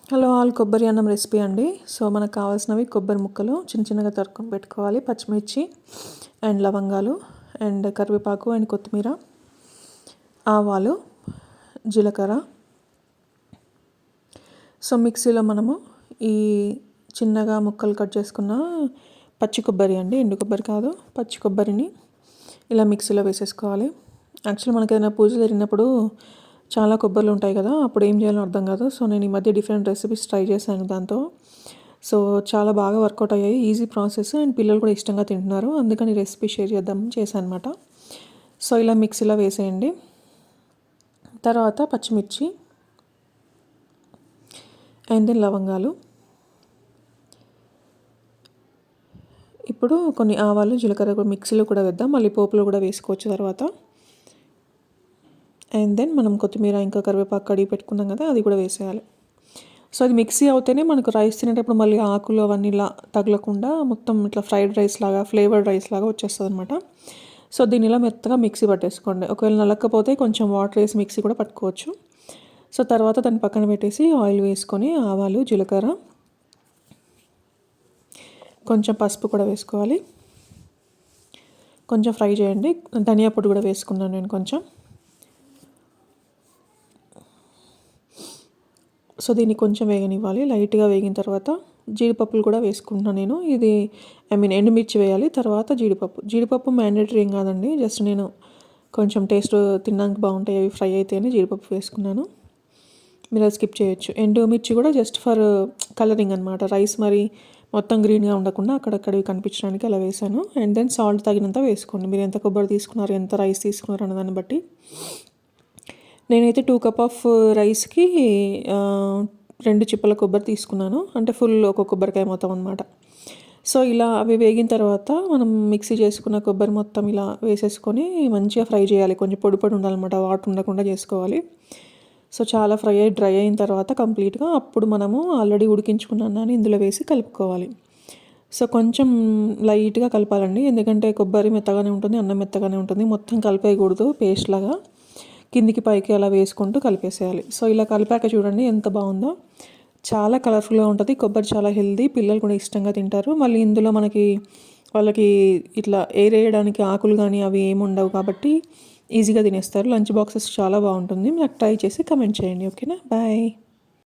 Hello all, కొబ్బరి అన్నం recipe అండి. సో మనకు కావాల్సినవి కొబ్బరి ముక్కలు చిన్న చిన్నగా తరుక్కొని పెట్టుకోవాలి, పచ్చిమిర్చి అండ్ లవంగాలు అండ్ కరివేపాకు అండ్ కొత్తిమీర, ఆవాలు, జీలకర్ర. సో మిక్సీలో మనము ఈ చిన్నగా ముక్కలు కట్ చేసుకున్న పచ్చి కొబ్బరి అండి, ఎండు కొబ్బరి కాదు, పచ్చి కొబ్బరిని ఇలా మిక్సీలో వేసేసుకోవాలి. యాక్చువల్లీ మనకి ఏదైనా పూజ జరిగినప్పుడు చాలా కొబ్బరిలు ఉంటాయి కదా, అప్పుడు ఏం చేయాలో అర్థం కాదు. సో నేను ఈ మధ్య డిఫరెంట్ రెసిపీస్ ట్రై చేశాను దాంతో. సో చాలా బాగా వర్కౌట్ అయ్యాయి, ఈజీ ప్రాసెస్ అండ్ పిల్లలు కూడా ఇష్టంగా తింటున్నారు. అందుకని రెసిపీ షేర్ చేద్దాం చేశాను అనమాట. సో ఇలా మిక్సీలో వేసేయండి. తర్వాత పచ్చిమిర్చి అండ్ దెన్ లవంగాలు. ఇప్పుడు కొన్ని ఆవాలు, జీలకర్ర కూడా మిక్సీలో కూడా వేద్దాం, మళ్ళీ పోపులో కూడా వేసుకోవచ్చు తర్వాత. అండ్ దెన్ మనం కొత్తిమీర ఇంకా కరివేపాకు కడిగి పెట్టుకున్నాం కదా, అది కూడా వేసేయాలి. సో అది మిక్సీ అవుతేనే మనకు రైస్ తినేటప్పుడు మళ్ళీ ఆకులు అవన్నీ ఇలా తగలకుండా మొత్తం ఇట్లా ఫ్రైడ్ రైస్ లాగా, ఫ్లేవర్డ్ రైస్ లాగా వచ్చేస్తుంది అనమాట. సో దీన్ని ఇలా మెత్తగా మిక్సీ పట్టేసుకోండి. ఒకవేళ నలక్కపోతే కొంచెం వాటర్ వేసి మిక్సీ కూడా పట్టుకోవచ్చు. సో తర్వాత దాన్ని పక్కన పెట్టేసి ఆయిల్ వేసుకొని ఆవాలు, జీలకర్ర, కొంచెం పసుపు కూడా వేసుకోవాలి, కొంచెం ఫ్రై చేయండి. ధనియా పొడి కూడా వేసుకున్నాను నేను కొంచెం. సో దీన్ని కొంచెం వేగనివ్వాలి. లైట్గా వేగిన తర్వాత జీడిపప్పులు కూడా వేసుకుంటున్నాను నేను. ఇది ఎండుమిర్చి వేయాలి, తర్వాత జీడిపప్పు మ్యాండేటరీ ఏం కాదండి, జస్ట్ నేను కొంచెం టేస్ట్ తినడానికి బాగుంటాయి అవి ఫ్రై అయితే అని జీడిపప్పు వేసుకున్నాను. మీరు అది స్కిప్ చేయొచ్చు. ఎండుమిర్చి కూడా జస్ట్ ఫర్ కలరింగ్ అనమాట, రైస్ మరి మొత్తం గ్రీన్గా ఉండకుండా అక్కడక్కడవి కనిపించడానికి అలా వేసాను. అండ్ దెన్ సాల్ట్ తగినంత వేసుకోండి. మీరు ఎంత కొబ్బరి తీసుకున్నారు, ఎంత రైస్ తీసుకున్నారు అన్నదాన్ని బట్టి. నేనైతే 2 కప్ ఆఫ్ రైస్కి 2 చిప్పల కొబ్బరి తీసుకున్నాను, అంటే ఫుల్ ఒక కొబ్బరికాయ మొత్తం అనమాట. సో ఇలా అవి వేగిన తర్వాత మనం మిక్సీ చేసుకున్న కొబ్బరి మొత్తం ఇలా వేసేసుకొని మంచిగా ఫ్రై చేయాలి. కొంచెం పొడి పొడి ఉండాలన్నమాట, వాటర్ ఉండకుండా చేసుకోవాలి. సో చాలా ఫ్రై అయ్యి డ్రై అయిన తర్వాత కంప్లీట్గా అప్పుడు మనము ఆల్రెడీ ఉడికించుకున్న అన్నాన్ని ఇందులో వేసి కలుపుకోవాలి. సో కొంచెం లైట్గా కలపాలండి, ఎందుకంటే కొబ్బరి మెత్తగానే ఉంటుంది, అన్నం మెత్తగానే ఉంటుంది. మొత్తం కలిపేయకూడదు, పేస్ట్ లాగా కిందికి పైకి అలా వేసుకుంటూ కలిపేసేయాలి. సో ఇలా కలిపాక చూడండి ఎంత బాగుందో, చాలా కలర్ఫుల్గా ఉంటుంది. కొబ్బరి చాలా హెల్దీ, పిల్లలు కూడా ఇష్టంగా తింటారు. మళ్ళీ ఇందులో వాళ్ళకి ఇట్లా ఏరేయడానికి ఆకులు కానీ అవి ఏమి ఉండవు కాబట్టి ఈజీగా తినేస్తారు. లంచ్ బాక్సెస్ చాలా బాగుంటుంది. నాకు ట్రై చేసి కమెంట్ చేయండి. ఓకేనా, బాయ్.